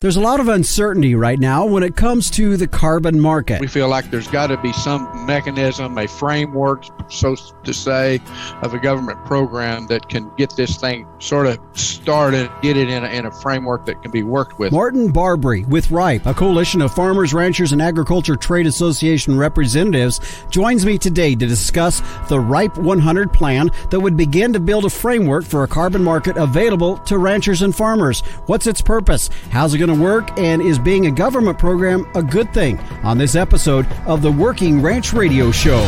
There's a lot of uncertainty right now when it comes to the carbon market. We feel like there's got to be some mechanism, a framework, so to say, of a government program that can get this thing sort of started, get it in a framework that can be worked with. Martin Barbre with RIPE, a coalition of farmers, ranchers, and agriculture trade association representatives, joins me today to discuss the RIPE100 plan that would begin to build a framework for a carbon market available to ranchers and farmers. What's its purpose? How's it going to work? And is being a government program a good thing? On this episode of the Working Ranch Radio Show.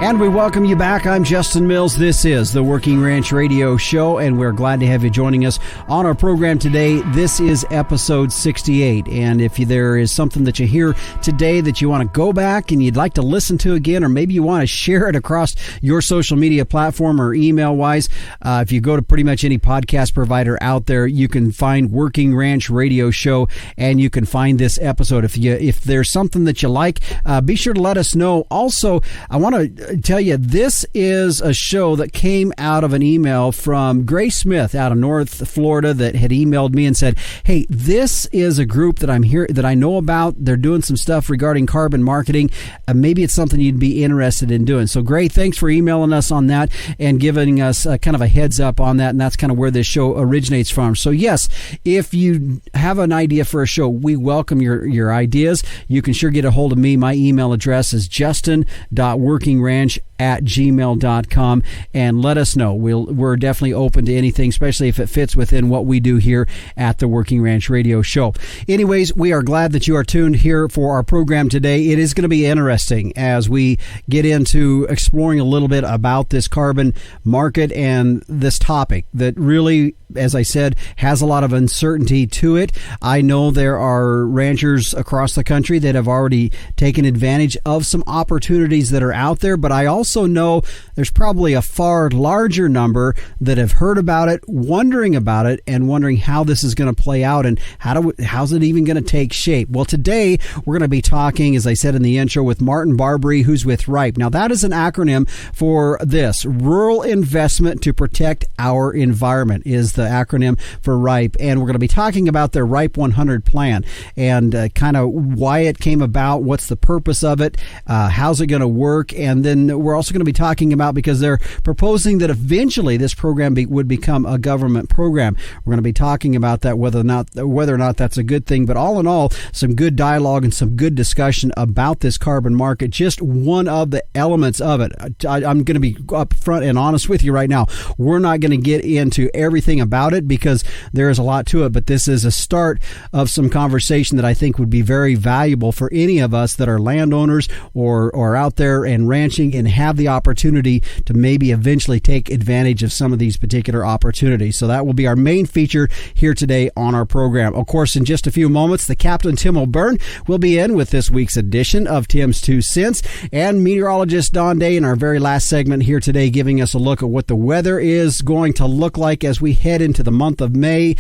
And we welcome you back. I'm Justin Mills. This is the Working Ranch Radio Show, and we're glad to have you joining us on our program today. This is episode 68, and if there is something that you hear today that you want to go back and you'd like to listen to again, or maybe you want to share it across your social media platform or email-wise, if you go to pretty much any podcast provider out there, you can find Working Ranch Radio Show, and you can find this episode. If there's something that you like, be sure to let us know. Also, I want to tell you, this is a show that came out of an email from Grace Smith out of North Florida that had emailed me and said, hey, this is a group that I'm here that I know about. They're doing some stuff regarding carbon marketing. Maybe it's something you'd be interested in doing. So Grace, thanks for emailing us on that and giving us kind of a heads up on that. And that's kind of where this show originates from. So yes, if you have an idea for a show, we welcome your ideas. You can sure get a hold of me. My email address is justin.workingranch@gmail.com, and let us know. We're definitely open to anything, especially if it fits within what we do here at the Working Ranch Radio Show. Anyways, we are glad that you are tuned here for our program today. It is going to be interesting as we get into exploring a little bit about this carbon market and this topic that really, as I said, has a lot of uncertainty to it. I know there are ranchers across the country that have already taken advantage of some opportunities that are out there, but I also know there's probably a far larger number that have heard about it, wondering about it, and wondering how this is going to play out and how's it even going to take shape. Well, today we're going to be talking, as I said in the intro, with Martin Barbre, who's with RIPE. Now, that is an acronym for this: Rural Investment to Protect Our Environment is the acronym for RIPE, and we're going to be talking about their RIPE100 plan and kind of why it came about, what's the purpose of it, how's it going to work, and then we're also going to be talking about, because they're proposing that eventually this program would become a government program. We're going to be talking about that, whether or not that's a good thing, but all in all, some good dialogue and some good discussion about this carbon market, just one of the elements of it. I'm going to be up front and honest with you right now. We're not going to get into everything about it because there is a lot to it, but this is a start of some conversation that I think would be very valuable for any of us that are landowners or out there and ranching and have the opportunity to maybe eventually take advantage of some of these particular opportunities. So that will be our main feature here today on our program. Of course, in just a few moments, the Captain Tim O'Byrne will be in with this week's edition of Tim's 2 Cents, and meteorologist Don Day in our very last segment here today, giving us a look at what the weather is going to look like as we head into the month of May.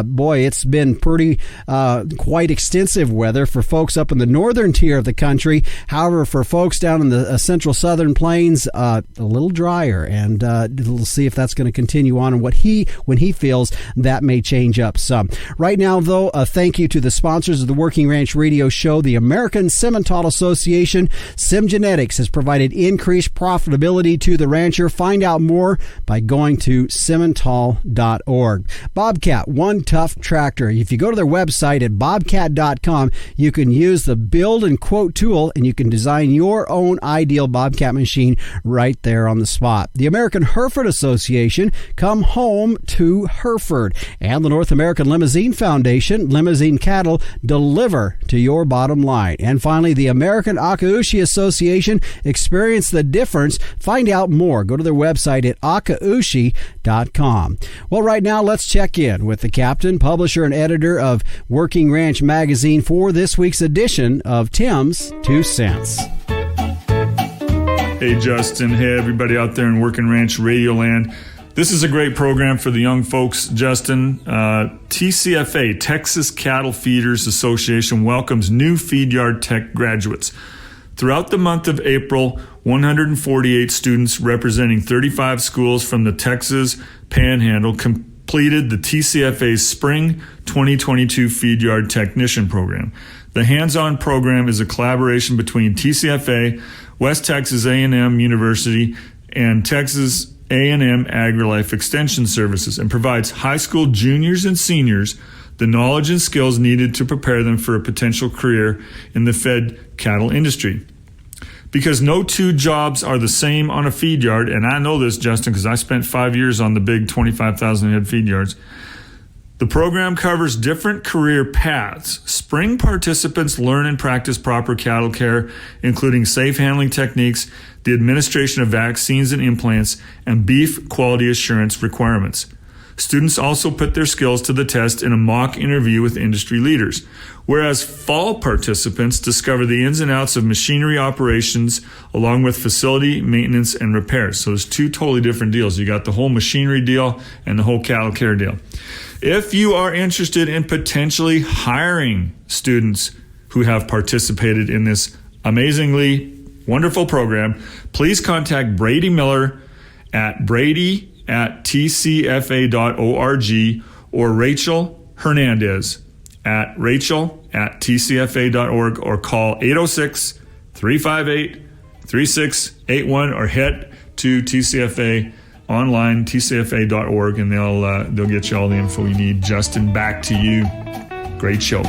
Boy, it's been pretty quite extensive weather for folks up in the northern tier of the country. However, for folks down in the central southern plains, a little drier, and we'll see if that's going to continue on and when he feels that may change up some. Right now, though, a thank you to the sponsors of the Working Ranch Radio Show. The American Simmental Association, SimGenetics, has provided increased profitability to the rancher. Find out more by going to simmental.org. Bobcat, one tough tractor. If you go to their website at bobcat.com, you can use the build and quote tool, and you can design your own ideal Bobcat machine right there on the spot. The American Hereford Association, come home to Hereford. And the North American Limousine Foundation, limousine cattle deliver to your bottom line. And finally, the American Akaushi Association, experience the difference. Find out more. Go to their website at akaushi.com. Well, right now, let's check in with the captain, publisher, and editor of Working Ranch Magazine for this week's edition of Tim's 2 Cents. Hey, Justin. Hey, everybody out there in Working Ranch Radio Land. This is a great program for the young folks, Justin. TCFA, Texas Cattle Feeders Association, welcomes new feed yard tech graduates. Throughout the month of April, 148 students representing 35 schools from the Texas Panhandle completed the TCFA's Spring 2022 Feed Yard Technician Program. The hands-on program is a collaboration between TCFA, West Texas A&M University, and Texas A&M AgriLife Extension Services, and provides high school juniors and seniors the knowledge and skills needed to prepare them for a potential career in the fed cattle industry. Because no two jobs are the same on a feed yard, and I know this, Justin, because I spent 5 years on the big 25,000 head feed yards. The program covers different career paths. Spring participants learn and practice proper cattle care, including safe handling techniques, the administration of vaccines and implants, and beef quality assurance requirements. Students also put their skills to the test in a mock interview with industry leaders, whereas fall participants discover the ins and outs of machinery operations along with facility maintenance and repairs. So there's two totally different deals. You got the whole machinery deal and the whole cattle care deal. If you are interested in potentially hiring students who have participated in this amazingly wonderful program, please contact Brady Miller at brady@tcfa.org or Rachel Hernandez at rachel@tcfa.org, or call 806-358-3681, or head to TCFA online, tcfa.org, and they'll get you all the info you need. Justin, back to you. Great show.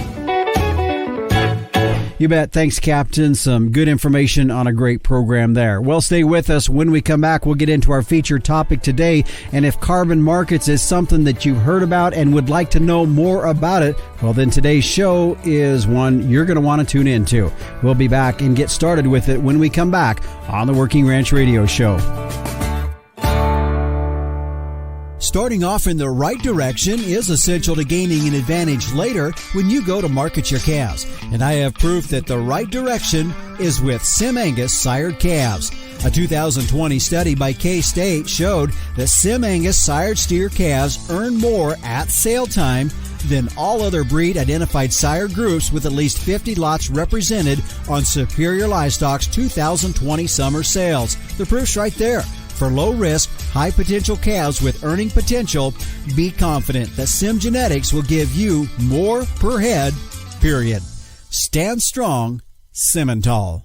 You bet. Thanks, Captain. Some good information on a great program there. Well, stay with us. When we come back, we'll get into our featured topic today. And if carbon markets is something that you've heard about and would like to know more about it, well, then today's show is one you're going to want to tune into. We'll be back and get started with it when we come back on the Working Ranch Radio Show. Starting off in the right direction is essential to gaining an advantage later when you go to market your calves. And I have proof that the right direction is with Sim Angus sired calves. A 2020 study by K-State showed that Sim Angus sired steer calves earn more at sale time than all other breed identified sire groups, with at least 50 lots represented on Superior Livestock's 2020 summer sales. The proof's right there. For low-risk, high-potential calves with earning potential, be confident that Sim Genetics will give you more per head, period. Stand strong, Simmental.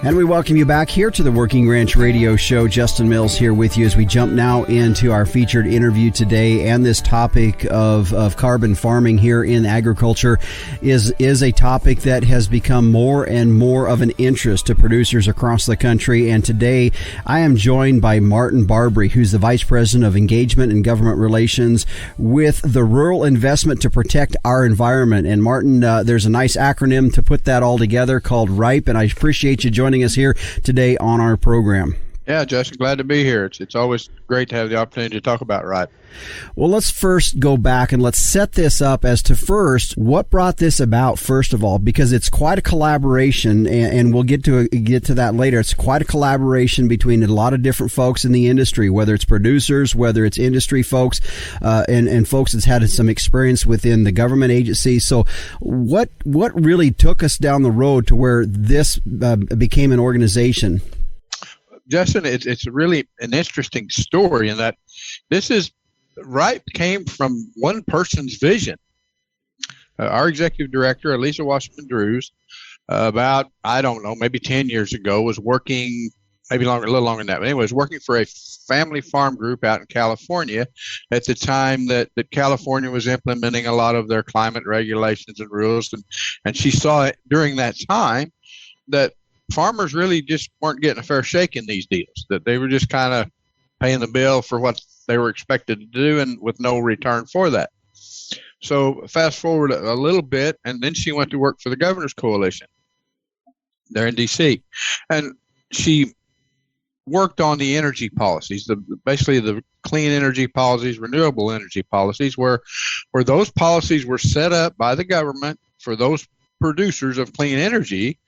And we welcome you back here to the Working Ranch Radio Show. Justin Mills here with you as we jump now into our featured interview today. And this topic of carbon farming here in agriculture is a topic that has become more and more of an interest to producers across the country. And today I am joined by Martin Barbre, who's the Vice President of Engagement and Government Relations with the Rural Investment to Protect Our Environment. And Martin, there's a nice acronym to put that all together called RIPE, and I appreciate you joining us here today on our program. Yeah, Justin, glad to be here. It's always great to have the opportunity to talk about RIPE. Well, let's first go back and let's set this up as to first what brought this about, first of all, because it's quite a collaboration, and we'll get to that later. It's quite a collaboration between a lot of different folks in the industry, whether it's producers, whether it's industry folks, and folks that's had some experience within the government agency. So what really took us down the road to where this became an organization? Justin, it's really an interesting story in that RIPE came from one person's vision. Our executive director, Elisa Wasserman Drews, about, I don't know, maybe 10 years ago, was working, maybe longer, a little longer than that, but anyway, was working for a family farm group out in California at the time that California was implementing a lot of their climate regulations and rules. And she saw it during that time that farmers really just weren't getting a fair shake in these deals, that they were just kind of paying the bill for what they were expected to do and with no return for that. So fast forward a little bit, and then she went to work for the Governor's Coalition there in D.C. And she worked on the energy policies, basically the clean energy policies, renewable energy policies, where those policies were set up by the government for those producers of clean energy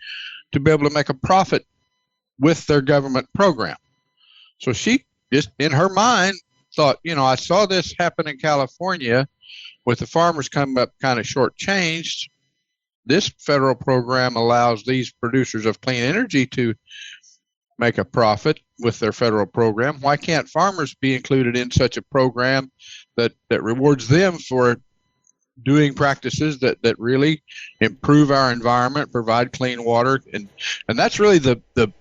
to be able to make a profit with their government program. So she just in her mind thought, I saw this happen in California with the farmers coming up kind of shortchanged. This federal program allows these producers of clean energy to make a profit with their federal program. Why can't farmers be included in such a program that rewards them for doing practices that really improve our environment, provide clean water? And that's really the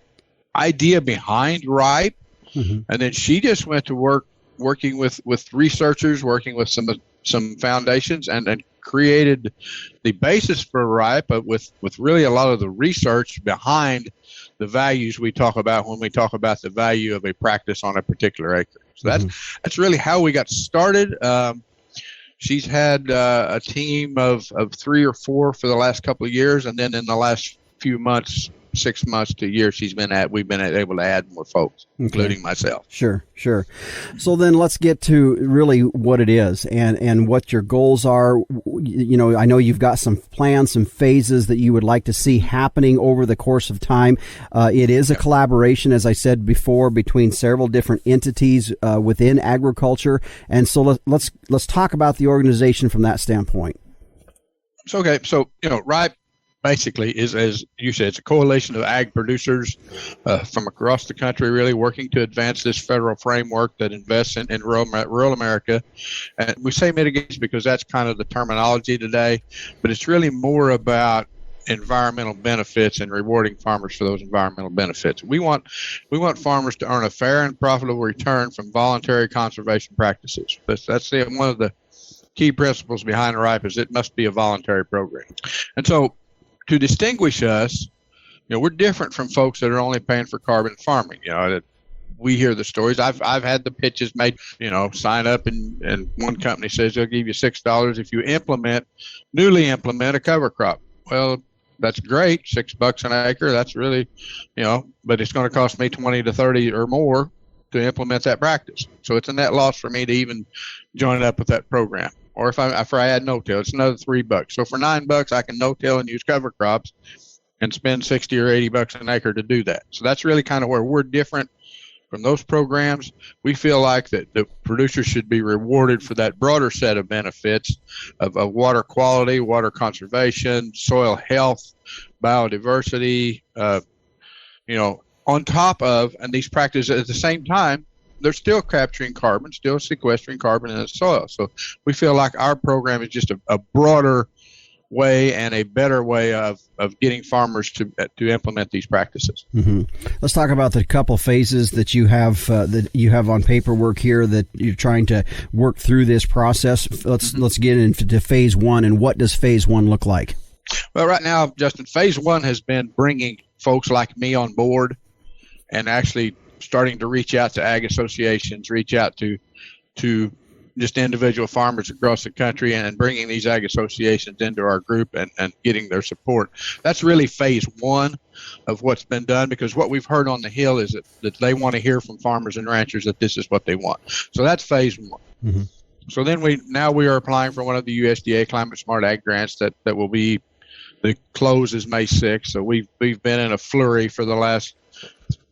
idea behind RIPE. Mm-hmm. And then she just went to working with researchers, working with some foundations, and created the basis for RIPE, but with really a lot of the research behind the values we talk about when we talk about the value of a practice on a particular acre. So that's really how we got started. She's had a team of 3 or 4 for the last couple of years, and then in the last few months, 6 months to a year, we've been able to add more folks, including myself. Sure. So then let's get to really what it is and what your goals are. I know you've got some plans, some phases that you would like to see happening over the course of time. It is a collaboration, as I said before, between several different entities within agriculture. And so let's talk about the organization from that standpoint. So RIPE basically is, as you said, it's a coalition of ag producers from across the country, really working to advance this federal framework that invests in rural America. And we say mitigates because that's kind of the terminology today, but it's really more about environmental benefits and rewarding farmers for those environmental benefits. We want farmers to earn a fair and profitable return from voluntary conservation practices. That's one of the key principles behind RIPE is it must be a voluntary program. And so to distinguish us, we're different from folks that are only paying for carbon farming. We hear the stories. I've had the pitches made, sign up and one company says they'll give you $6 if you newly implement a cover crop. Well, that's great, $6 an acre. That's really, but it's going to cost me 20 to 30 or more to implement that practice. So it's a net loss for me to even join up with that program. Or if I add no-till, it's another $3. So for $9, I can no-till and use cover crops and spend $60 or $80 an acre to do that. So that's really kind of where we're different from those programs. We feel like that the producers should be rewarded for that broader set of benefits of water quality, water conservation, soil health, biodiversity, on top of, and these practices at the same time, they're still capturing carbon, still sequestering carbon in the soil. So we feel like our program is just a broader way and a better way of getting farmers to implement these practices. Mm-hmm. Let's talk about the couple phases that you have on paperwork here that you're trying to work through this process. Let's get into phase 1, and what does phase 1 look like? Well, right now, Justin, phase 1 has been bringing folks like me on board and actually starting to reach out to ag associations, reach out to just individual farmers across the country and bringing these ag associations into our group and getting their support. That's really phase 1 of what's been done, because what we've heard on the Hill is that they want to hear from farmers and ranchers that this is what they want. So that's phase 1. Mm-hmm. So then we are applying for one of the USDA Climate Smart Ag grants that will be, the close is May 6th. So we've been in a flurry for the last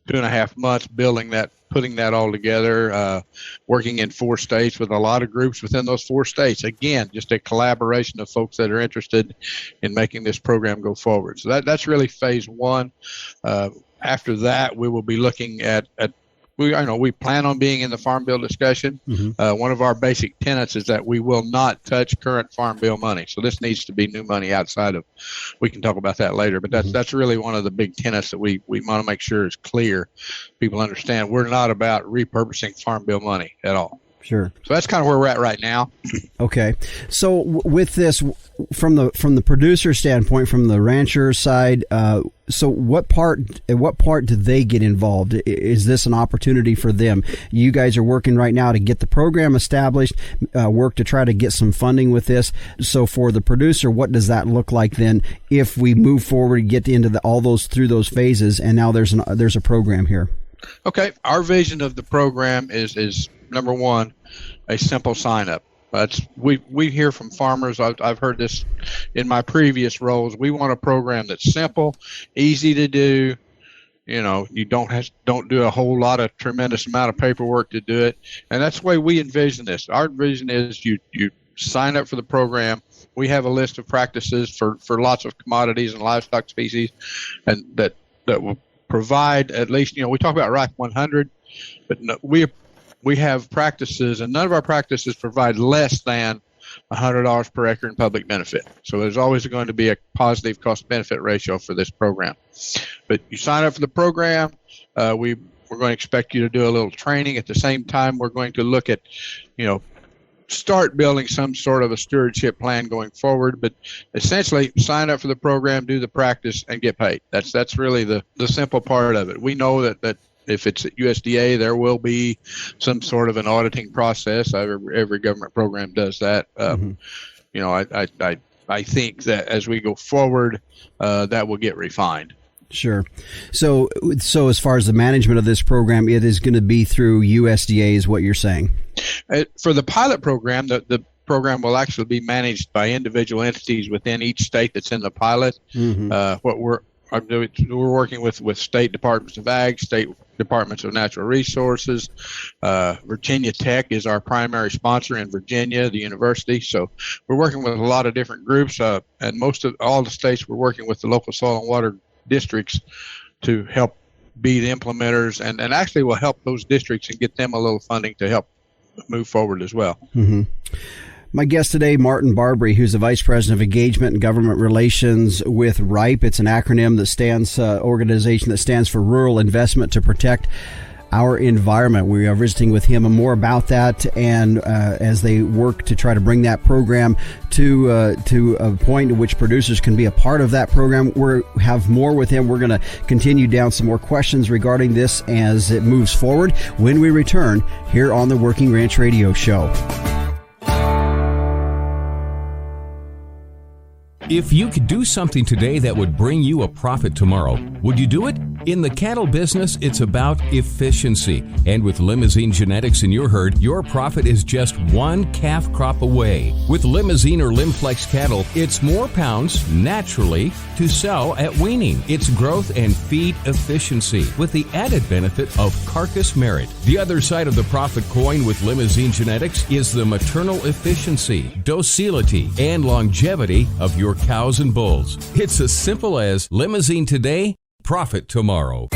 2.5 months building that, putting that all together, working in 4 states with a lot of groups within those 4 states. Again, just a collaboration of folks that are interested in making this program go forward. So that's really phase 1. After that, we will be looking at we plan on being in the Farm Bill discussion. Mm-hmm. One of our basic tenets is that we will not touch current Farm Bill money. So this needs to be new money outside of, we can talk about that later, but that's really one of the big tenets that we want to make sure is clear. People understand we're not about repurposing Farm Bill money at all. Sure. So that's kind of where we're at right now. Okay. So with this, from the producer standpoint, from the rancher side, so what part do they get involved? Is this an opportunity for them? You guys are working right now to get the program established, work to try to get some funding with this. So for the producer, what does that look like then if we move forward and get into through those phases, and now there's a program here? Okay. Our vision of the program is number 1, a simple sign up. We hear from farmers. I've heard this in my previous roles. We want a program that's simple, easy to do, you don't do a whole lot of tremendous amount of paperwork to do it. And that's the way we envision this. Our vision is you sign up for the program. We have a list of practices for lots of commodities and livestock species, and that will provide at least, we talk about RIPE100, but no, we have practices, and none of our practices provide less than $100 per acre in public benefit. So there's always going to be a positive cost-benefit ratio for this program. But you sign up for the program, we're going to expect you to do a little training. At the same time, we're going to look at, start building some sort of a stewardship plan going forward. But essentially, sign up for the program, do the practice, and get paid. That's really the simple part of it. We know that if it's at USDA, there will be some sort of an auditing process. Every government program does that. I think that as we go forward, that will get refined. Sure. So as far as the management of this program, it is going to be through USDA, is what you're saying? For the pilot program, the program will actually be managed by individual entities within each state that's in the pilot. What we're working with state departments of ag, state departments of natural resources. Virginia Tech is our primary sponsor in Virginia, the university. So we're working with a lot of different groups, and most of all the states we're working with the local soil and water districts to help be the implementers, and actually will help those districts and get them a little funding to help move forward as well. My guest today, Martin Barbre, who's the Vice President of Engagement and Government Relations with RIPE. It's an acronym that stands, organization that stands for Rural Investment to Protect Our Environment. We are visiting with him more about that, and as they work to try to bring that program to a point in which producers can be a part of that program. We have more with him. We're going to continue down some more questions regarding this as it moves forward when we return here on the Working Ranch Radio Show. If you could do something today that would bring you a profit tomorrow, would you do it? In the cattle business, it's about efficiency. And with Limousine Genetics in your herd, your profit is just one calf crop away. With Limousine or Limplex cattle, it's more pounds naturally to sell at weaning. It's growth and feed efficiency with the added benefit of carcass merit. The other side of the profit coin with Limousine Genetics is the maternal efficiency, docility, and longevity of your cows and bulls. It's as simple as Limousine today, profit tomorrow.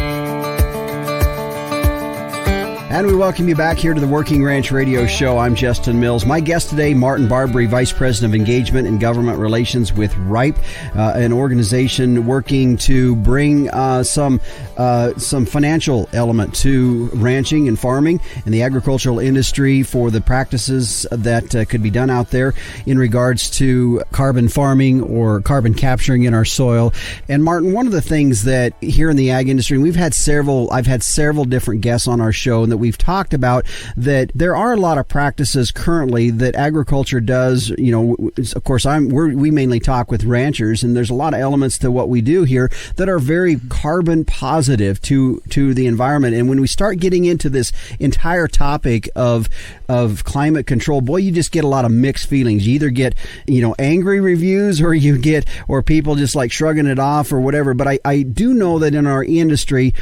And we welcome you back here to the Working Ranch Radio Show. I'm Justin Mills. My guest today, Martin Barbre, Vice President of Engagement and Government Relations with RIPE, an organization working to bring some financial element to ranching and farming and the agricultural industry for the practices that could be done out there in regards to carbon farming or carbon capturing in our soil. And Martin, one of the things that here in the ag industry, and I've had several different guests on our show, and that we've talked about that there are a lot of practices currently that agriculture does. Of course, we mainly talk with ranchers, and there's a lot of elements to what we do here that are very carbon positive to the environment. And when we start getting into this entire topic of climate control, boy, you just get a lot of mixed feelings. You either get angry reviews, or people just like shrugging it off or whatever. But I do know that in our industry,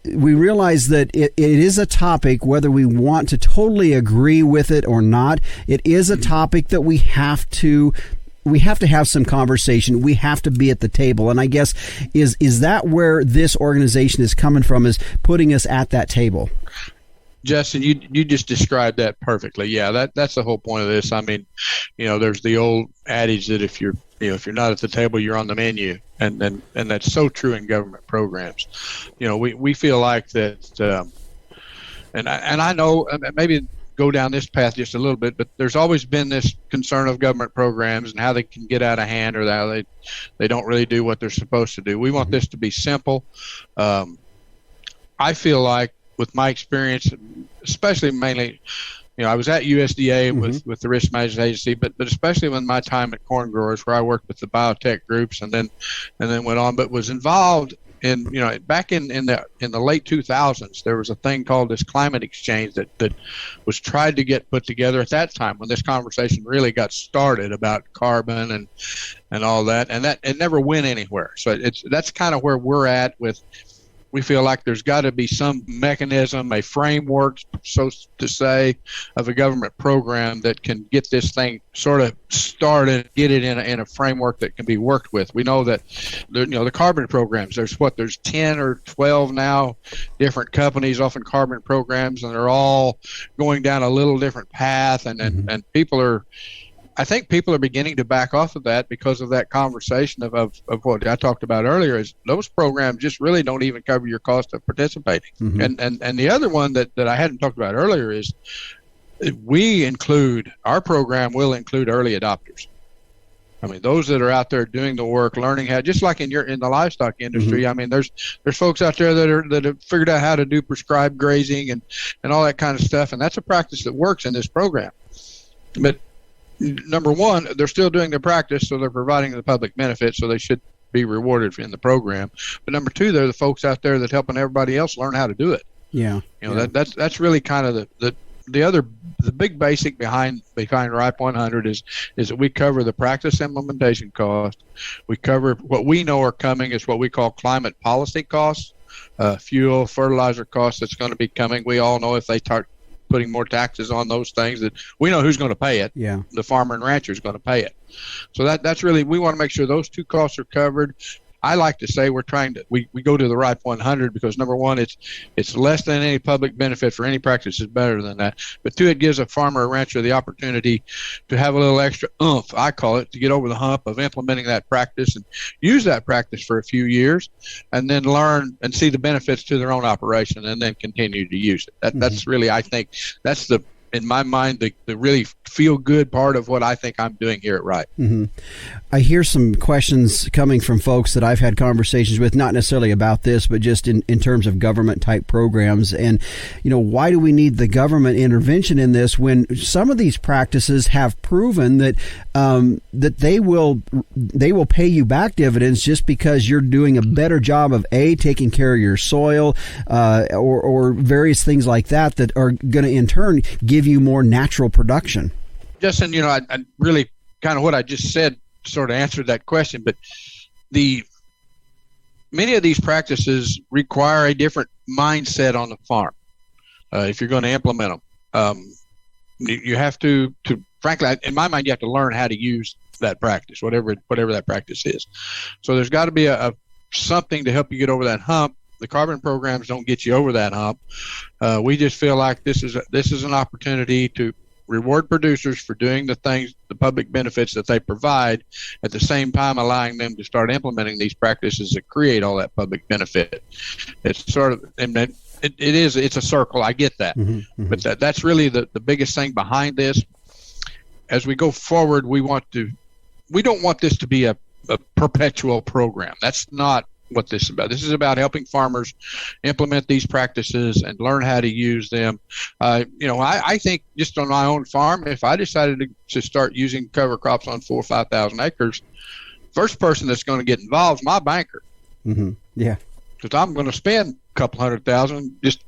we realize that it is a topic, whether we want to totally agree with it or not. It is a topic that we have to have some conversation. We have to be at the table. And I guess, is that where this organization is coming from, is putting us at that table? Justin, you just described that perfectly. Yeah, that's the whole point of this. I mean, there's the old adage that if you're not at the table, you're on the menu, and that's so true in government programs. We feel like that, and I know maybe go down this path just a little bit, but there's always been this concern of government programs and how they can get out of hand, or how they don't really do what they're supposed to do. We want this to be simple. I feel like, with my experience, especially mainly, I was at USDA with the Risk Management Agency, but especially with my time at Corn Growers, where I worked with the biotech groups, and then went on, but was involved in, back in the late 2000s, there was a thing called this climate exchange that was tried to get put together at that time, when this conversation really got started about carbon and all that, and that it never went anywhere. So that's kind of where we're at with we feel like there's got to be some mechanism, a framework, so to say, of a government program that can get this thing sort of started, get it in a framework that can be worked with. We know that the carbon programs, there's 10 or 12 now different companies offering carbon programs, and they're all going down a little different path, and I think people are beginning to back off of that because of that conversation of what I talked about earlier, is those programs just really don't even cover your cost of participating. Mm-hmm. And the other one that I hadn't talked about earlier is our program will include early adopters. I mean, those that are out there doing the work, learning how, just like in the livestock industry. Mm-hmm. I mean, there's folks out there that have figured out how to do prescribed grazing and all that kind of stuff, and that's a practice that works in this program. But number one, they're still doing their practice, so they're providing the public benefit, so they should be rewarded in the program. But number two, they're the folks out there that helping everybody else learn how to do it. Yeah, that's really kind of the big basic behind RIPE100 is that we cover the practice implementation cost. We cover what we know are coming is what we call climate policy costs, fuel, fertilizer costs that's going to be coming. We all know if they start putting more taxes on those things, that we know who's going to pay it. Yeah. The farmer and rancher is going to pay it. So that's really, we want to make sure those two costs are covered. I like to say we go to the RIPE100 because, number one, it's less than any public benefit for any practice is better than that. But two, it gives a farmer or rancher the opportunity to have a little extra oomph, I call it, to get over the hump of implementing that practice and use that practice for a few years and then learn and see the benefits to their own operation and then continue to use it. That's really, I think, that's in my mind, the really feel-good part of what I think I'm doing here at RIPE. Mm-hmm. I hear some questions coming from folks that I've had conversations with, not necessarily about this, but just in terms of government-type programs. And, why do we need the government intervention in this when some of these practices have proven that that they will pay you back dividends just because you're doing a better job of, taking care of your soil or various things like that are going to, in turn, give you more natural production? Justin, I really kind of what I just said sort of answered that question, but many of these practices require a different mindset on the farm if you're going to implement them. You have to frankly, in my mind, you have to learn how to use that practice, whatever that practice is. So there's got to be a something to help you get over that hump. The carbon programs don't get you over that hump. We just feel like this is an opportunity to reward producers for doing the things, the public benefits that they provide, at the same time allowing them to start implementing these practices that create all that public benefit. It's sort of, it's a circle. I get that, mm-hmm. But that's really the biggest thing behind this. As we go forward, we don't want this to be a perpetual program. That's not what this is about. This is about helping farmers implement these practices and learn how to use them. I think just on my own farm, if I decided to start using cover crops on 4,000 or 5,000 acres, first person that's going to get involved is my banker. Mm-hmm. Yeah, because I'm going to spend a couple $100,000 just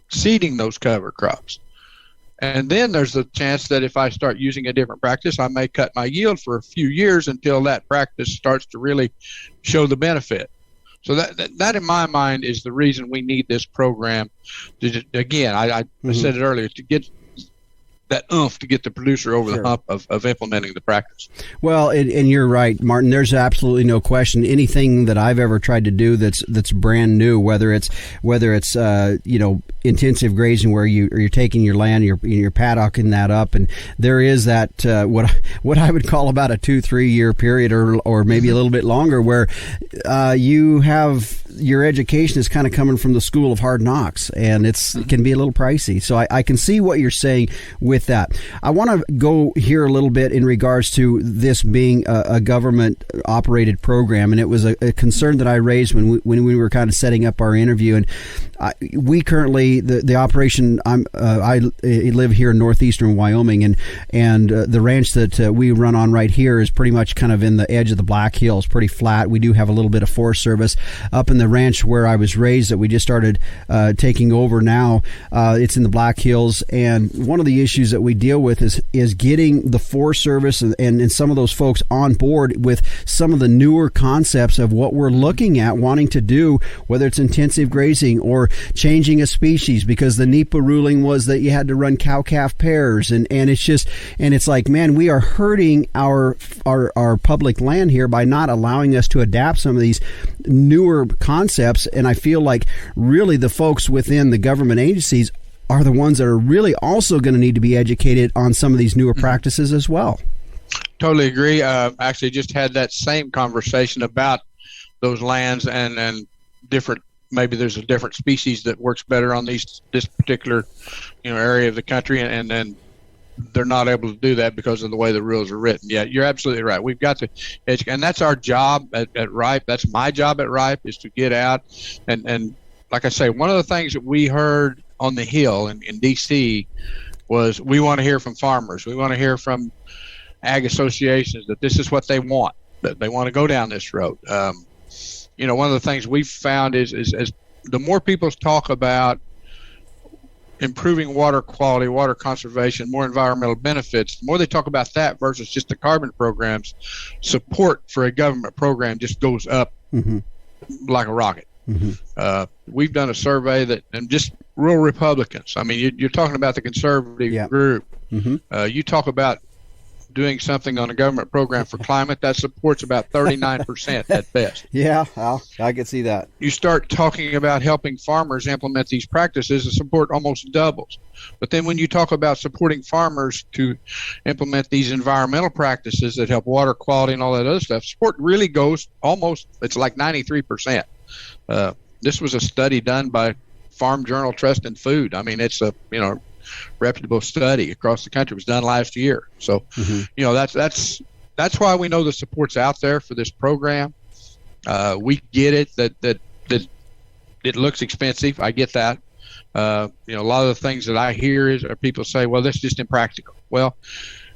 seeding those cover crops. And then there's the chance that if I start using a different practice, I may cut my yield for a few years until that practice starts to really show the benefit. So that in my mind is the reason we need this program. Again, I said it earlier, to get that oomph to get the producer over the hump of implementing the practice. Well, and you're right, Martin. There's absolutely no question. Anything that I've ever tried to do that's brand new, whether it's intensive grazing where you're taking your land, you're paddocking that up, and there is that what I would call about a 2-3 year period or maybe a little bit longer where you have your education is kind of coming from the school of hard knocks, and it can be a little pricey. So I can see what you're saying with that. I want to go here a little bit in regards to this being a government operated program, and it was a concern that I raised when we were kind of setting up our interview. And we currently the operation I live here in northeastern Wyoming, and the ranch that we run on right here is pretty much kind of in the edge of the Black Hills, pretty flat. We do have a little bit of Forest Service up in the ranch where I was raised that we just started taking over now. It's in the Black Hills, and one of the issues that we deal with is getting the Forest Service and some of those folks on board with some of the newer concepts of what we're looking at wanting to do, whether it's intensive grazing or changing a species, because the NEPA ruling was that you had to run cow-calf pairs, and it's like, man, we are hurting our public land here by not allowing us to adapt some of these newer concepts. And I feel like really the folks within the government agencies are the ones that are really also going to need to be educated on some of these newer practices as well. Totally agree. Actually just had that same conversation about those lands and different, maybe there's a different species that works better on this particular area of the country, and then they're not able to do that because of the way the rules are written. Yeah, you're absolutely right. We've got to educate, and that's our job at RIPE. That's my job at RIPE, is to get out. And like I say, one of the things that we heard on the Hill in D.C. was we want to hear from farmers. We want to hear from ag associations that this is what they want, that they want to go down this road. One of the things we've found is the more people talk about improving water quality, water conservation, more environmental benefits, the more they talk about that versus just the carbon programs, support for a government program just goes up like a rocket. We've done a survey and just rural Republicans, I mean, you're talking about the conservative group. You talk about doing something on a government program for climate, that supports about 39% at best. Yeah, I could see that. You start talking about helping farmers implement these practices, the support almost doubles. But then when you talk about supporting farmers to implement these environmental practices that help water quality and all that other stuff, support really goes almost, it's like 93%. This was a study done by Farm Journal Trust and Food. I mean, it's a, reputable study across the country. It was done last year. So, that's why we know the support's out there for this program. We get it that it looks expensive. I get that. A lot of the things that I hear are people say, well, that's just impractical. Well,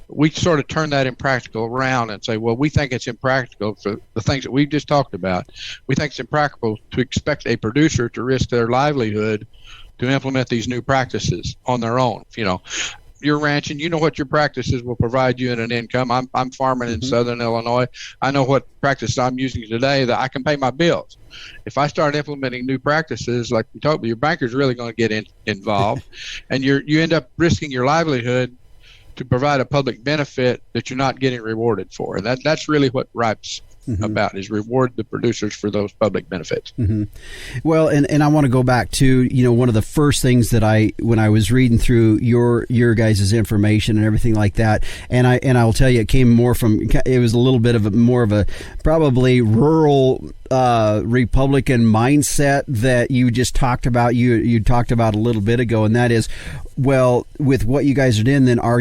we sort of turn that impractical around and say, well, we think it's impractical for the things that we've just talked about. We think it's impractical to expect a producer to risk their livelihood to implement these new practices on their own. You're ranching, you know what your practices will provide you in an income. I'm farming in Southern Illinois. I know what practices I'm using today that I can pay my bills. If I start implementing new practices, like we talked about, your banker's really going to get involved, and you end up risking your livelihood to provide a public benefit that you're not getting rewarded for. And that's really what RIPE's about, is reward the producers for those public benefits. Well, and I want to go back to, one of the first things that when I was reading through your guys' information and everything like that, and I'll tell you, it came more from, it was a little bit of more of a probably rural Republican mindset that you just talked about. You talked about a little bit ago, and that is, well, with what you guys are doing, then are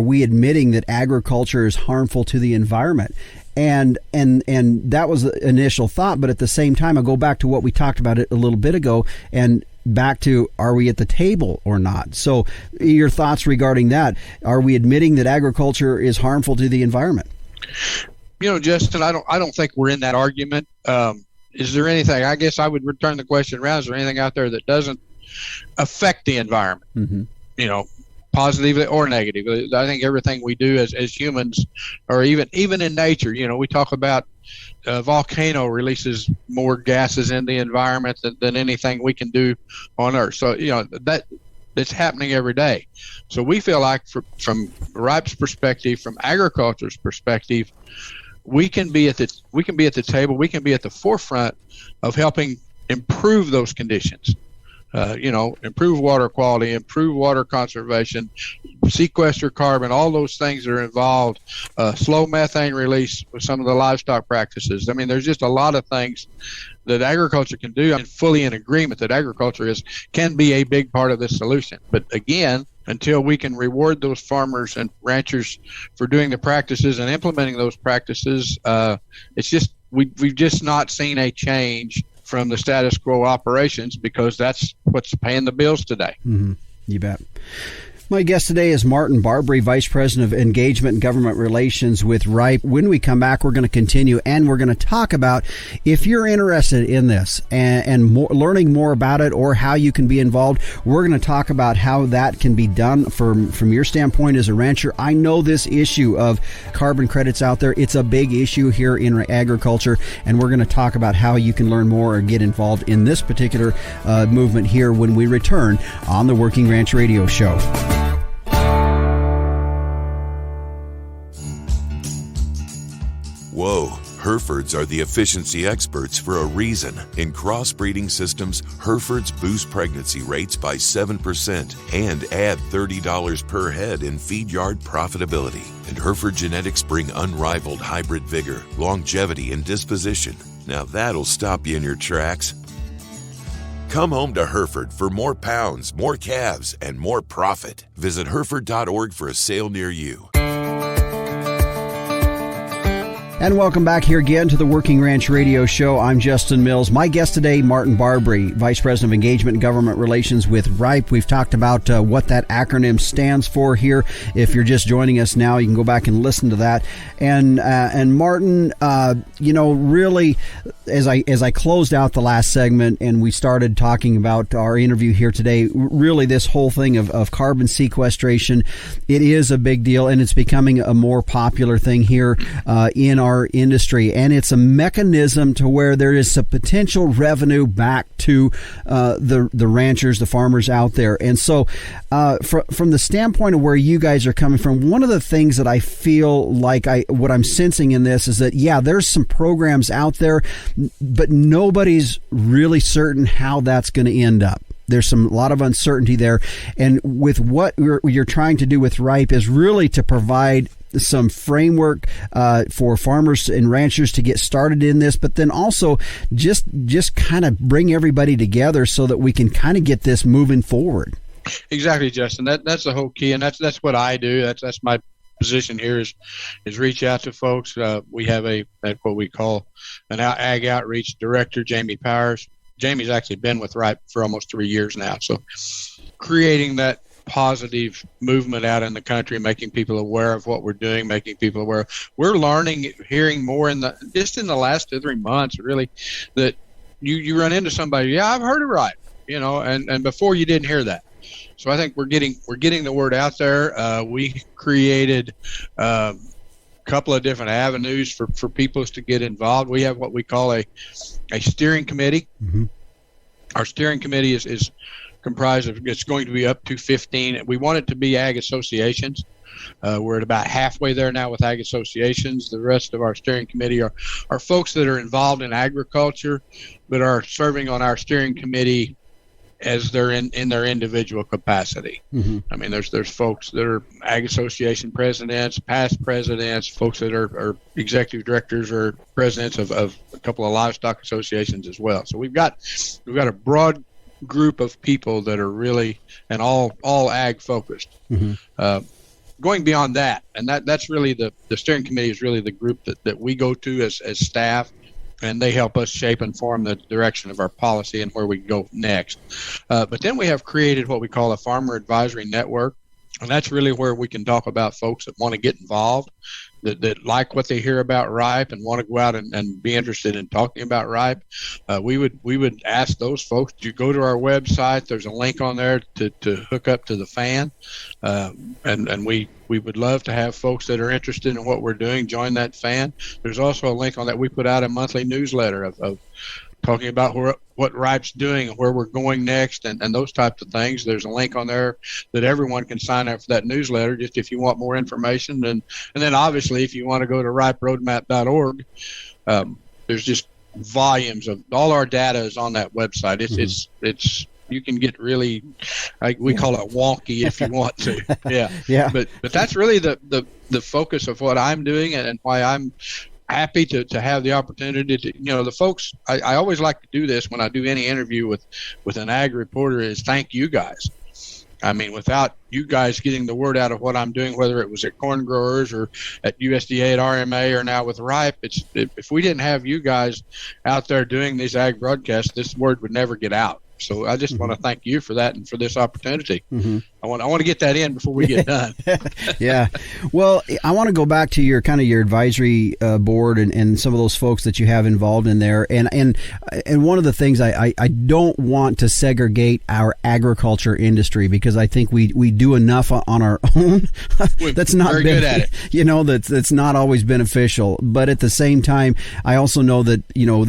we admitting that agriculture is harmful to the environment? And that was the initial thought, but at the same time, I go back to what we talked about a little bit ago, and back to, are we at the table or not? So your thoughts regarding that? Are we admitting that agriculture is harmful to the environment? Justin, I don't think we're in that argument. Is there anything, I guess I would return the question around, is there anything out there that doesn't affect the environment? Positively or negatively? I think everything we do as humans, or even in nature, we talk about a volcano releases more gases in the environment than anything we can do on Earth. So, that's happening every day. So we feel like from RIPE's perspective, from agriculture's perspective, we can be at the table, we can be at the forefront of helping improve those conditions. Improve water quality, improve water conservation, sequester carbon, all those things that are involved, slow methane release with some of the livestock practices. I mean, there's just a lot of things that agriculture can do. I'm fully in agreement that agriculture can be a big part of the solution. But again, until we can reward those farmers and ranchers for doing the practices and implementing those practices, we've just not seen a change from the status quo operations, because that's what's paying the bills today. You bet. My guest today is Martin Barbre, Vice President of Engagement and Government Relations with RIPE. When we come back, we're going to continue, and we're going to talk about if you're interested in this and learning more about it or how you can be involved. We're going to talk about how that can be done from your standpoint as a rancher. I know this issue of carbon credits out there. It's a big issue here in agriculture, and we're going to talk about how you can learn more or get involved in this particular movement here when we return on the Working Ranch Radio Show. Whoa, Herefords are the efficiency experts for a reason. In crossbreeding systems, Herefords boost pregnancy rates by 7% and add $30 per head in feed yard profitability. And Hereford genetics bring unrivaled hybrid vigor, longevity, and disposition. Now that'll stop you in your tracks. Come home to Hereford for more pounds, more calves, and more profit. Visit Hereford.org for a sale near you. And welcome back here again to the Working Ranch Radio Show. I'm Justin Mills. My guest today, Martin Barbre, Vice President of Engagement and Government Relations with RIPE. We've talked about what that acronym stands for here. If you're just joining us now, you can go back and listen to that. And Martin, really, as I closed out the last segment and we started talking about our interview here today, really this whole thing of carbon sequestration, it is a big deal, and it's becoming a more popular thing here in our industry, and it's a mechanism to where there is a potential revenue back to the ranchers, the farmers out there. And so from the standpoint of where you guys are coming from, one of the things that I feel like what I'm sensing in this is that, yeah, there's some programs out there, but nobody's really certain how that's going to end up. There's a lot of uncertainty there. And with what you're trying to do with RIPE is really to provide some framework for farmers and ranchers to get started in this, but then also just kind of bring everybody together so that we can kind of get this moving forward. Exactly, Justin. That's the whole key, and that's what I do. That's my position here is reach out to folks. We have what we call an ag outreach director, Jamie Powers. Jamie's actually been with RIPE for almost 3 years now. So creating that positive movement out in the country, making people aware of what we're doing, making people aware. We're learning, hearing more in the last 2 or 3 months, really, that you run into somebody, yeah, I've heard of RIPE, and before you didn't hear that. So I think we're getting the word out there. We created a couple of different avenues for people to get involved. We have what we call a steering committee. Mm-hmm. Our steering committee is comprised of, it's going to be up to 15. We want it to be ag associations. We're at about halfway there now with ag associations. The rest of our steering committee are folks that are involved in agriculture, but are serving on our steering committee as they're in their individual capacity. Mm-hmm. I mean, there's folks that are ag association presidents, past presidents, folks that are executive directors or presidents of a couple of livestock associations as well. So we've got a broad group of people that are really and all ag focused. Mm-hmm. Going beyond that, and that's really the steering committee is really the group that we go to as staff, and they help us shape and form the direction of our policy and where we go next. But then we have created what we call a farmer advisory network, and that's really where we can talk about folks that want to get involved, that like what they hear about RIPE and want to go out and be interested in talking about RIPE. We would ask those folks to go to our website. There's a link on there to hook up to the fan, and we would love to have folks that are interested in what we're doing join that fan. There's also a link on that. We put out a monthly newsletter of talking about what RIPE's doing and where we're going next and those types of things. There's a link on there that everyone can sign up for that newsletter just if you want more information. And then obviously if you want to go to riperoadmap.org, there's just volumes of all our data is on that website. It's you can get really, we call it wonky if you want to. Yeah. But that's really the focus of what I'm doing and why I'm happy to have the opportunity to, the folks, I always like to do this when I do any interview with an ag reporter is thank you guys. I mean, without you guys getting the word out of what I'm doing, whether it was at Corn Growers or at USDA at RMA or now with RIPE, if we didn't have you guys out there doing these ag broadcasts, this word would never get out. So I just want to thank you for that and for this opportunity. Mm-hmm. I want to get that in before we get done. Yeah. Well, I want to go back to your advisory board and some of those folks that you have involved in there. And one of the things I don't want to segregate our agriculture industry, because I think we do enough on our own. That's not very good at it. That's not always beneficial. But at the same time, I also know that,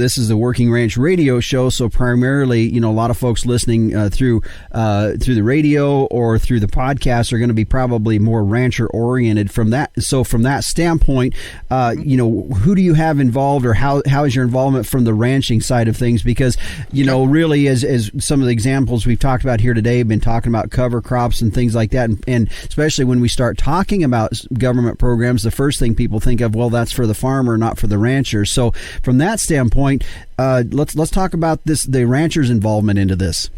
this is a Working Ranch radio show. So primarily, a lot of folks listening through the radio or through the podcast are going to be probably more rancher oriented from that. So from that standpoint, who do you have involved, or how is your involvement from the ranching side of things? Because, really as some of the examples we've talked about here today, have been talking about cover crops and things like that. And especially when we start talking about government programs, the first thing people think of, well, that's for the farmer, not for the rancher. So from that standpoint, let's talk about the ranchers' involvement into this.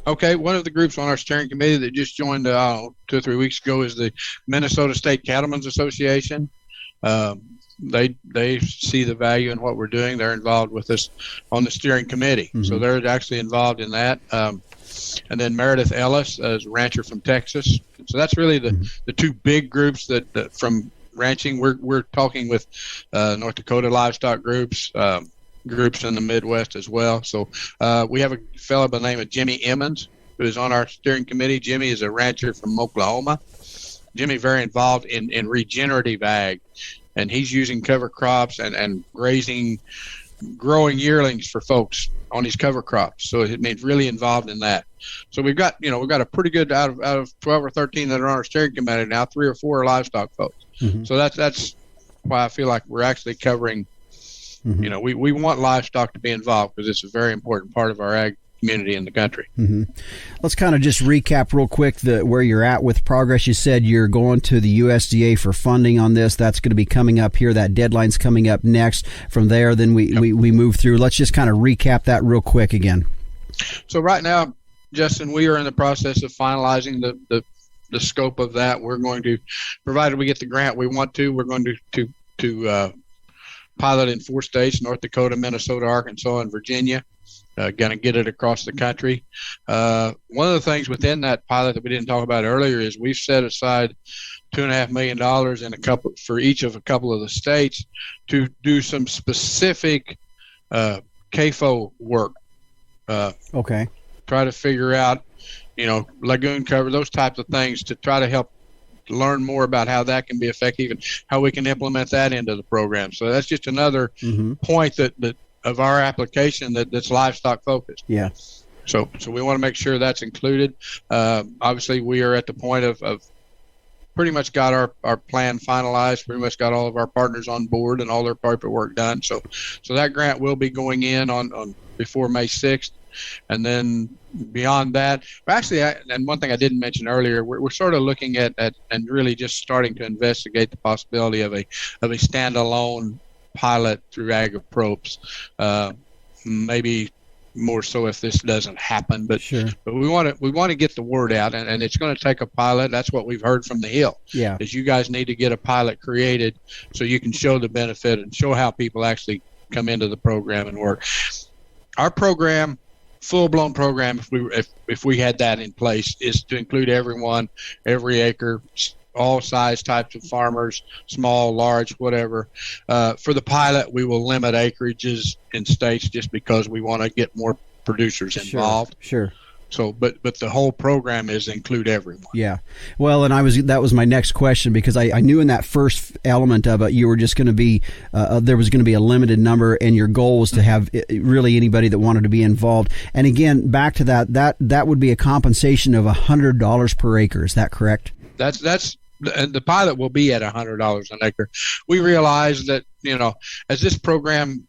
Okay, one of the groups on our steering committee that just joined 2 or 3 weeks ago is the Minnesota State Cattlemen's Association. They see the value in what we're doing. They're involved with us on the steering committee, so they're actually involved in that. And then Meredith Ellis is a rancher from Texas. So that's really the two big groups that from ranching. We're talking with North Dakota livestock groups in the Midwest as well. So we have a fellow by the name of Jimmy Emmons who is on our steering committee. Jimmy is a rancher from Oklahoma. Jimmy very involved in regenerative ag, and he's using cover crops and growing yearlings for folks on his cover crops. So it means really involved in that. So we've got a pretty good out of 12 or 13 that are on our steering committee now, 3 or 4 are livestock folks. So that's why I feel like we're actually covering. We want livestock to be involved because it's a very important part of our ag community in the country. Let's kind of just recap real quick where you're at with progress. You said you're going to the USDA for funding on this. That's going to be coming up here. That deadline's coming up next. From there, then we move through. Let's just kind of recap that real quick again. So right now, Justin, we are in the process of finalizing the scope of that. We're going to, provided we get the grant we want to, we're going to pilot in 4 states: North Dakota, Minnesota, Arkansas, and Virginia. Going to get it across the country. One of the things within that pilot that we didn't talk about earlier is we've set aside $2.5 million for each of a couple of the states to do some specific CAFO work. Okay. Try to figure out, lagoon cover, those types of things, to try to help learn more about how that can be effective and how we can implement that into the program. So that's just another point that of our application that's livestock focused. Yeah. So we want to make sure that's included. Obviously, we are at the point of pretty much got our plan finalized, pretty much got all of our partners on board and all their paperwork done. So that grant will be going in on before May 6th. And then beyond that, actually, and one thing I didn't mention earlier, we're sort of looking at and really just starting to investigate the possibility of a standalone pilot through AgriPropes, maybe more so if this doesn't happen. But sure. But we want to get the word out, and it's going to take a pilot. That's what we've heard from the Hill. Yeah, is you guys need to get a pilot created so you can show the benefit and show how people actually come into the program and work. Our program, full-blown program, if we had that in place, is to include everyone, every acre, all size types of farmers, small, large, whatever. For the pilot, we will limit acreages in states just because we want to get more producers involved. Sure. So, but the whole program is include everyone. Yeah. Well, and that was my next question, because I knew in that first element of it, you were just going to be, there was going to be a limited number, and your goal was to have really anybody that wanted to be involved. And again, back to that would be a compensation of $100 per acre. Is that correct? That's the pilot will be at $100 an acre. We realize that, as this program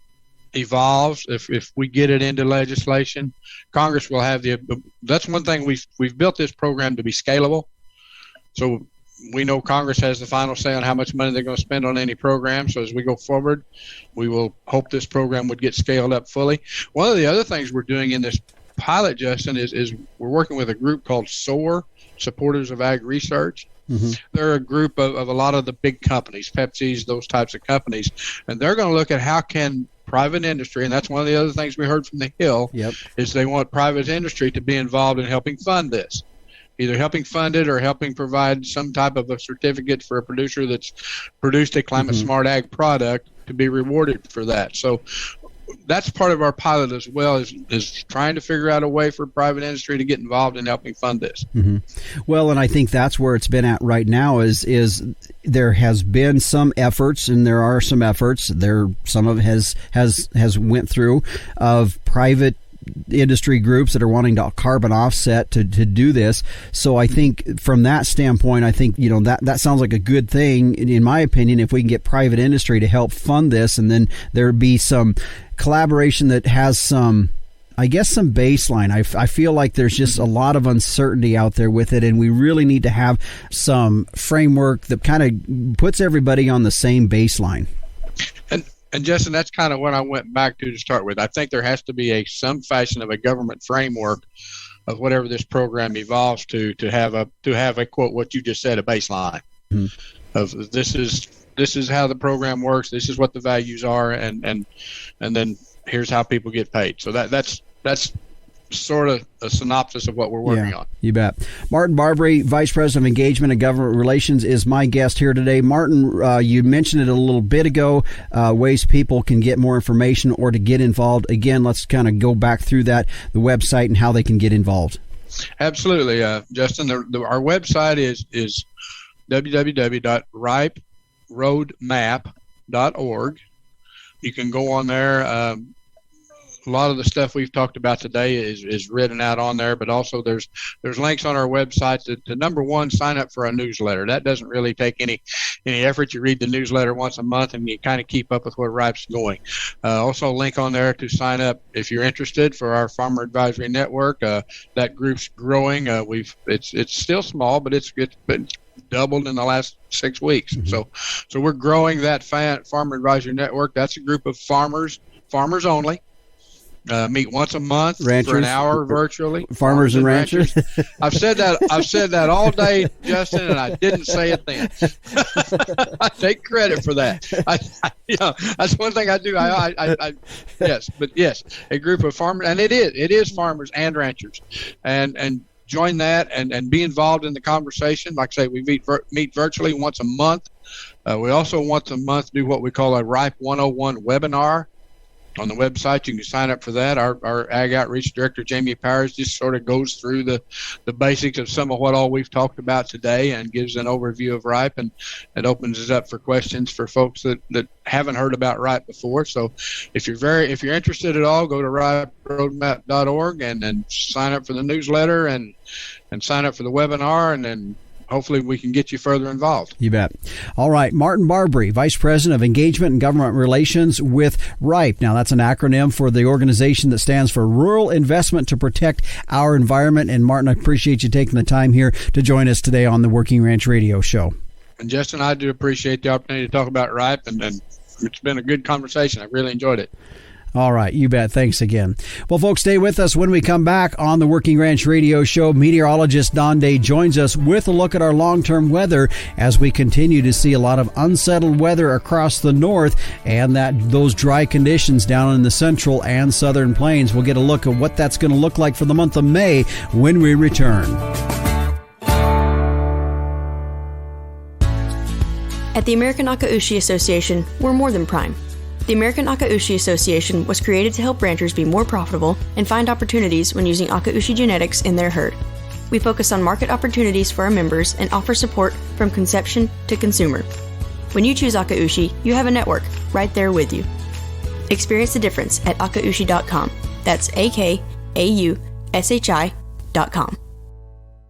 evolves, if we get it into legislation, Congress will have that's one thing we've built this program to be scalable. So we know Congress has the final say on how much money they're going to spend on any program. So as we go forward, we will hope this program would get scaled up fully. One of the other things we're doing in this pilot, Justin, is we're working with a group called SOAR, Supporters of Ag Research. Mm-hmm. They're a group of a lot of the big companies, Pepsi's, those types of companies, and they're going to look at how can private industry, and that's one of the other things we heard from the Hill, is they want private industry to be involved in helping fund this. either helping fund it or helping provide some type of a certificate for a producer that's produced a climate smart ag product to be rewarded for that. So that's part of our pilot as well, is trying to figure out a way for private industry to get involved in helping fund this. Well, and I think that's where it's been at right now is there has been some efforts, and there are some efforts there. Some of it has went through of private industry groups that are wanting to carbon offset to do this. So I think from that standpoint, I think, that sounds like a good thing, in my opinion, if we can get private industry to help fund this, and then there be some collaboration that has some baseline. I feel like there's just a lot of uncertainty out there with it, and we really need to have some framework that kind of puts everybody on the same baseline. And Justin, that's kind of what I went back to start with. I think there has to be some fashion of a government framework of whatever this program evolves to have a quote, what you just said, a baseline of this is how the program works. This is what the values are. And then here's how people get paid. So that's sort of a synopsis of what we're working on. You bet. Martin Barbre, Vice President of Engagement and Government Relations, is my guest here today. Martin, you mentioned it a little bit ago, ways people can get more information or to get involved. Again, let's kind of go back through that, the website and how they can get involved. Absolutely, Justin. Our website is www.riperoadmap.org. You can go on there. A lot of the stuff we've talked about today is written out on there, but also there's links on our website to number one, sign up for a newsletter. That doesn't really take any effort. You read the newsletter once a month and you kind of keep up with where RIPE's going. Also a link on there to sign up if you're interested for our Farmer Advisory Network. That group's growing. It's still small, but it's been doubled in the last 6 weeks. So we're growing that Farmer Advisory Network. That's a group of farmers only. Meet once a month for an hour virtually. Farmers and ranchers. I've said that all day, Justin, and I didn't say it then. I take credit for that. That's one thing I do. Yes, a group of farmers, and it is farmers and ranchers, and join that and be involved in the conversation. Like I say, we meet virtually once a month. We also once a month do what we call a RIPE 101 webinar. On the website, you can sign up for that. Our Ag Outreach Director, Jamie Powers, just sort of goes through the basics of some of what all we've talked about today and gives an overview of RIPE, and it opens it up for questions for folks that haven't heard about RIPE before. So if you're interested at all, go to riperoadmap.org and then sign up for the newsletter and sign up for the webinar, and then hopefully we can get you further involved. You bet. All right. Martin Barbre, Vice President of Engagement and Government Relations with RIPE. Now, that's an acronym for the organization that stands for Rural Investment to Protect Our Environment. And Martin, I appreciate you taking the time here to join us today on the Working Ranch Radio Show. And Justin, I do appreciate the opportunity to talk about RIPE, and it's been a good conversation. I really enjoyed it. All right, you bet. Thanks again. Well, folks, stay with us. When we come back on the Working Ranch Radio Show, meteorologist Don Day joins us with a look at our long-term weather as we continue to see a lot of unsettled weather across the north, and those dry conditions down in the central and southern plains. We'll get a look at what that's going to look like for the month of May when we return. At the American Akaushi Association, we're more than prime. The American Akaushi Association was created to help ranchers be more profitable and find opportunities when using Akaushi genetics in their herd. We focus on market opportunities for our members and offer support from conception to consumer. When you choose Akaushi, you have a network right there with you. Experience the difference at akaushi.com. That's AKAUSHI.com.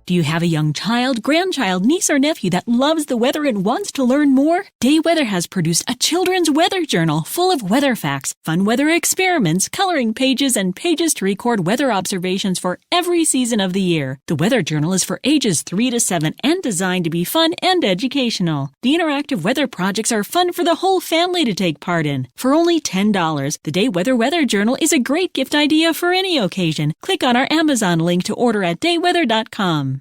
Do you have a young child, grandchild, niece, or nephew that loves the weather and wants to learn more? Day Weather has produced a children's weather journal full of weather facts, fun weather experiments, coloring pages, and pages to record weather observations for every season of the year. The weather journal is for ages 3 to 7 and designed to be fun and educational. The interactive weather projects are fun for the whole family to take part in. For only $10, the Day Weather Journal is a great gift idea for any occasion. Click on our Amazon link to order at dayweather.com.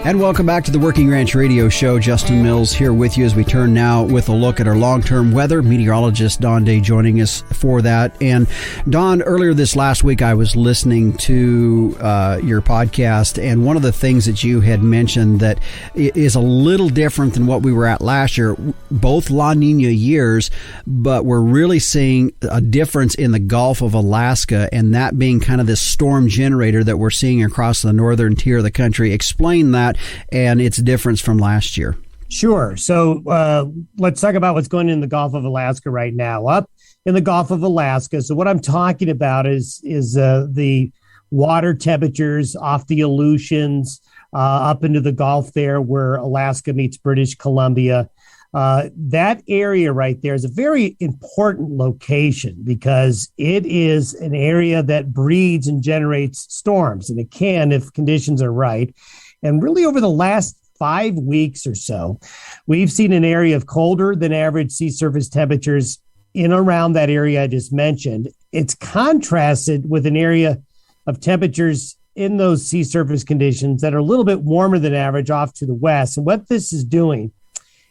And welcome back to the Working Ranch Radio Show. Justin Mills here with you as we turn now with a look at our long-term weather. Meteorologist Don Day joining us for that. And Don, earlier this last week, I was listening to your podcast, and one of the things that you had mentioned that is a little different than what we were at last year, both La Nina years, but we're really seeing a difference in the Gulf of Alaska, and that being kind of this storm generator that we're seeing across the northern tier of the country. Explain that and its difference from last year. Sure. So let's talk about what's going on in the Gulf of Alaska right now. Up in the Gulf of Alaska. So what I'm talking about is the water temperatures off the Aleutians up into the Gulf there where Alaska meets British Columbia. That area right there is a very important location because it is an area that breeds and generates storms, and it can if conditions are right. And really over the last 5 weeks or so, we've seen an area of colder than average sea surface temperatures in around that area I just mentioned. It's contrasted with an area of temperatures in those sea surface conditions that are a little bit warmer than average off to the west. And what this is doing,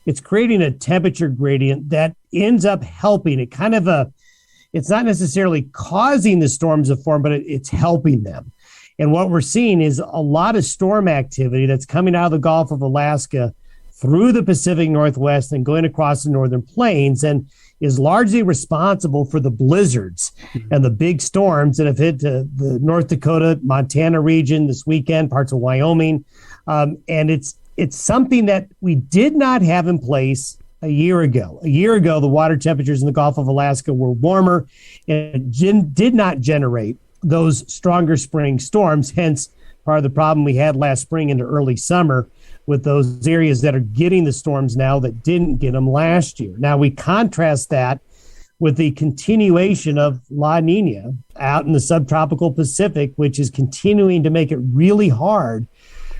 it's creating a temperature gradient that ends up helping it it's not necessarily causing the storms to form, but it's helping them. And what we're seeing is a lot of storm activity that's coming out of the Gulf of Alaska through the Pacific Northwest and going across the northern plains, and is largely responsible for the blizzards and the big storms that have hit the North Dakota, Montana region this weekend, parts of Wyoming. And it's something that we did not have in place a year ago. A year ago, the water temperatures in the Gulf of Alaska were warmer and did not generate those stronger spring storms, hence part of the problem we had last spring into early summer with those areas that are getting the storms now that didn't get them last year. Now we contrast that with the continuation of La Nina out in the subtropical Pacific, which is continuing to make it really hard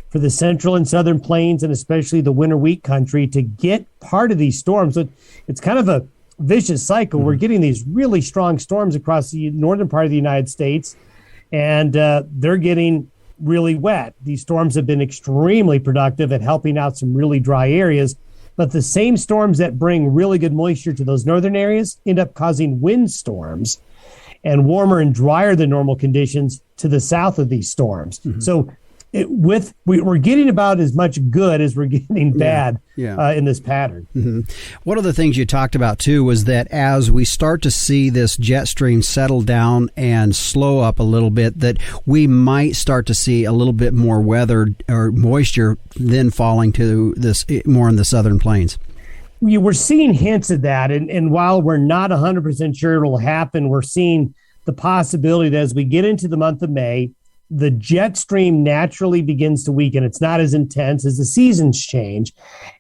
for the central and southern plains and especially the winter wheat country to get part of these storms. So it's kind of a vicious cycle. We're getting these really strong storms across the northern part of the United States, and they're getting really wet. These storms have been extremely productive at helping out some really dry areas, but the same storms that bring really good moisture to those northern areas end up causing windstorms and warmer and drier than normal conditions to the south of these storms. So we're getting about as much good as we're getting bad in this pattern. One of the things you talked about, too, was that as we start to see this jet stream settle down and slow up a little bit, that we might start to see a little bit more weather or moisture then falling to this more in the southern plains. We're seeing hints of that. And while we're not 100% sure it'll happen, we're seeing the possibility that as we get into the month of May, the jet stream naturally begins to weaken. It's not as intense as the seasons change.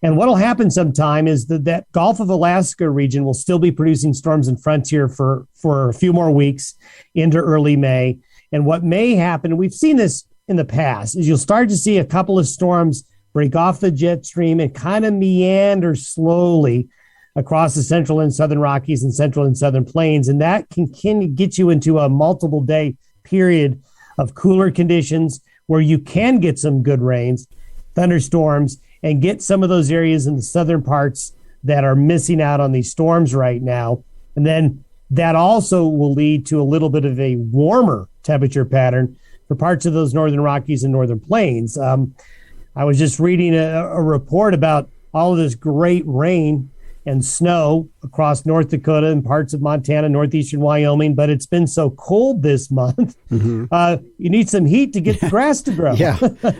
And what will happen sometime is that Gulf of Alaska region will still be producing storms in frontier for a few more weeks into early May. And what may happen, and we've seen this in the past, is you'll start to see a couple of storms break off the jet stream and kind of meander slowly across the central and southern Rockies and central and southern plains. And that can get you into a multiple day period of cooler conditions where you can get some good rains, thunderstorms, and get some of those areas in the southern parts that are missing out on these storms right now. And then that also will lead to a little bit of a warmer temperature pattern for parts of those northern Rockies and northern plains. I was just reading a report about all of this great rain and snow across North Dakota and parts of Montana, northeastern Wyoming, but it's been so cold this month. You need some heat to get the grass to grow.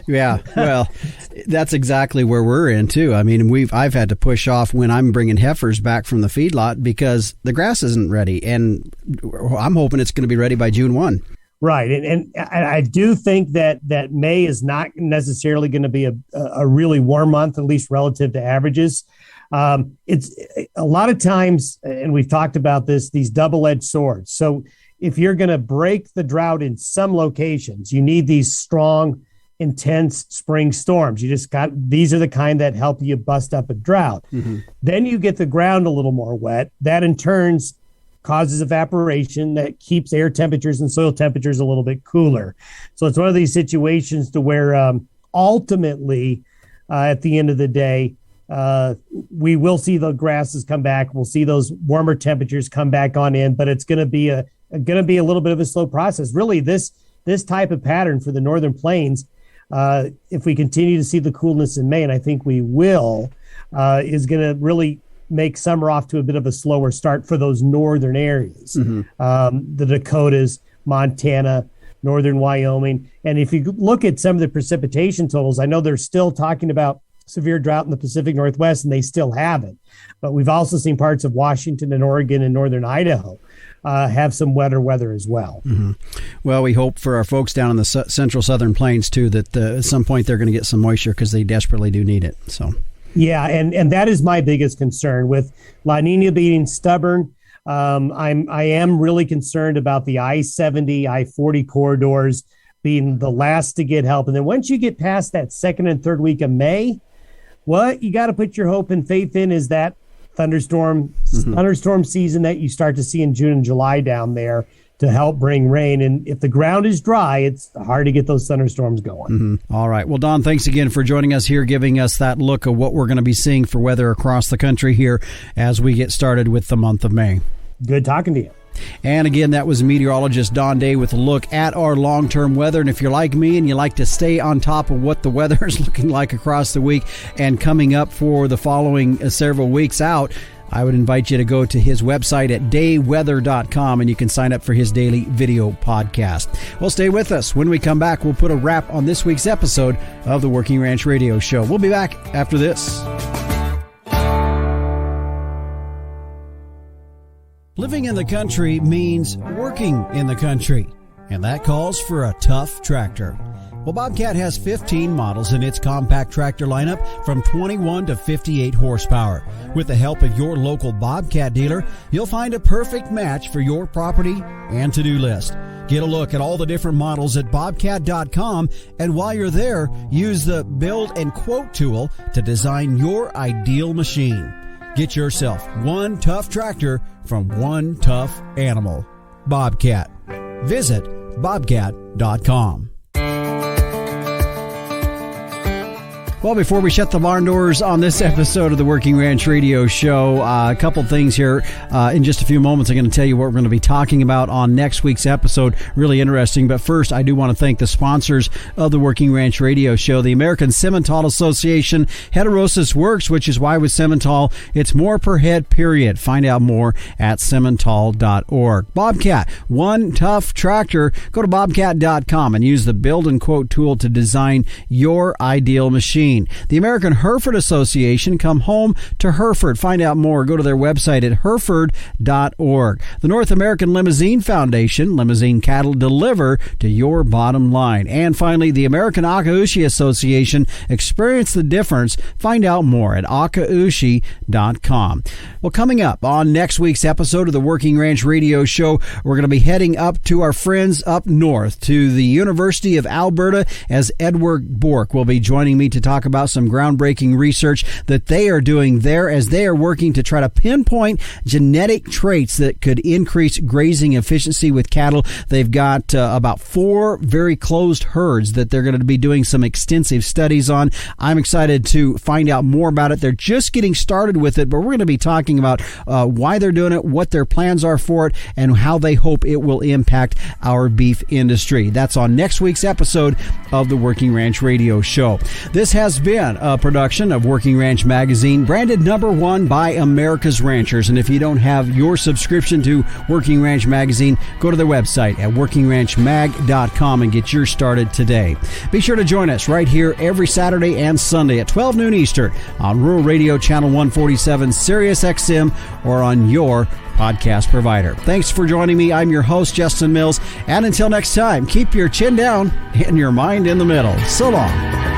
Yeah. Well, that's exactly where we're in too. I mean, I've had to push off when I'm bringing heifers back from the feedlot because the grass isn't ready, and I'm hoping it's going to be ready by June 1. Right. And I do think that May is not necessarily going to be a really warm month, at least relative to averages. It's a lot of times, and we've talked about this, these double-edged swords. So if you're going to break the drought in some locations, you need these strong, intense spring storms. These are the kind that help you bust up a drought. Then you get the ground a little more wet. That in turn causes evaporation that keeps air temperatures and soil temperatures a little bit cooler. So it's one of these situations to where ultimately, at the end of the day, we will see the grasses come back. We'll see those warmer temperatures come back on in, but it's going to be a little bit of a slow process. Really, this type of pattern for the northern plains, if we continue to see the coolness in May, and I think we will, is going to really make summer off to a bit of a slower start for those northern areas. The Dakotas, Montana, northern Wyoming. And if you look at some of the precipitation totals, I know they're still talking about severe drought in the Pacific Northwest, and they still have it. But we've also seen parts of Washington and Oregon and northern Idaho have some wetter weather as well. Well, we hope for our folks down in the central southern plains, too, that at some point they're going to get some moisture because they desperately do need it. So, yeah, and that is my biggest concern with La Nina being stubborn. I am really concerned about the I-70, I-40 corridors being the last to get help. And then once you get past that second and third week of May, what you got to put your hope and faith in is that thunderstorm season that you start to see in June and July down there to help bring rain. And if the ground is dry, it's hard to get those thunderstorms going. All right. Well, Don, thanks again for joining us here, giving us that look of what we're going to be seeing for weather across the country here as we get started with the month of May. Good talking to you. And again, that was meteorologist Don Day with a look at our long-term weather. And if you're like me and you like to stay on top of what the weather is looking like across the week and coming up for the following several weeks out, I would invite you to go to his website at dayweather.com and you can sign up for his daily video podcast. Well, stay with us. When we come back, we'll put a wrap on this week's episode of the Working Ranch Radio Show. We'll be back after this. Living in the country means working in the country, and that calls for a tough tractor. Well, Bobcat has 15 models in its compact tractor lineup from 21 to 58 horsepower. With the help of your local Bobcat dealer, you'll find a perfect match for your property and to-do list. Get a look at all the different models at bobcat.com, and while you're there, use the Build and Quote tool to design your ideal machine. Get yourself one tough tractor from one tough animal. Bobcat. Visit bobcat.com. Well, before we shut the barn doors on this episode of the Working Ranch Radio Show, a couple things here. In just a few moments, I'm going to tell you what we're going to be talking about on next week's episode. Really interesting. But first, I do want to thank the sponsors of the Working Ranch Radio Show, the American Simmental Association. Heterosis works, which is why with Simmental, it's more per head, period. Find out more at simmental.org. Bobcat, one tough tractor. Go to bobcat.com and use the Build and Quote tool to design your ideal machine. The American Hereford Association, come home to Hereford. Find out more. Go to their website at hereford.org. The North American Limousine Foundation, limousine cattle deliver to your bottom line. And finally, the American Akaushi Association, experience the difference. Find out more at akaushi.com. Well, coming up on next week's episode of the Working Ranch Radio Show, we're going to be heading up to our friends up north to the University of Alberta, as Edward Bork will be joining me to talk about some groundbreaking research that they are doing there as they are working to try to pinpoint genetic traits that could increase grazing efficiency with cattle. They've got about 4 very closed herds that they're going to be doing some extensive studies on. I'm excited to find out more about it. They're just getting started with it, but we're going to be talking about why they're doing it, what their plans are for it, and how they hope it will impact our beef industry. That's on next week's episode of the Working Ranch Radio Show. This has been a production of Working Ranch Magazine, branded #1 by America's Ranchers. And if you don't have your subscription to Working Ranch Magazine, go to their website at workingranchmag.com and get yours started today. Be sure to join us right here every Saturday and Sunday at 12 noon Eastern on Rural Radio Channel 147, Sirius XM, or on your podcast provider. Thanks for joining me. I'm your host, Justin Mills. And until next time, keep your chin down and your mind in the middle. So long.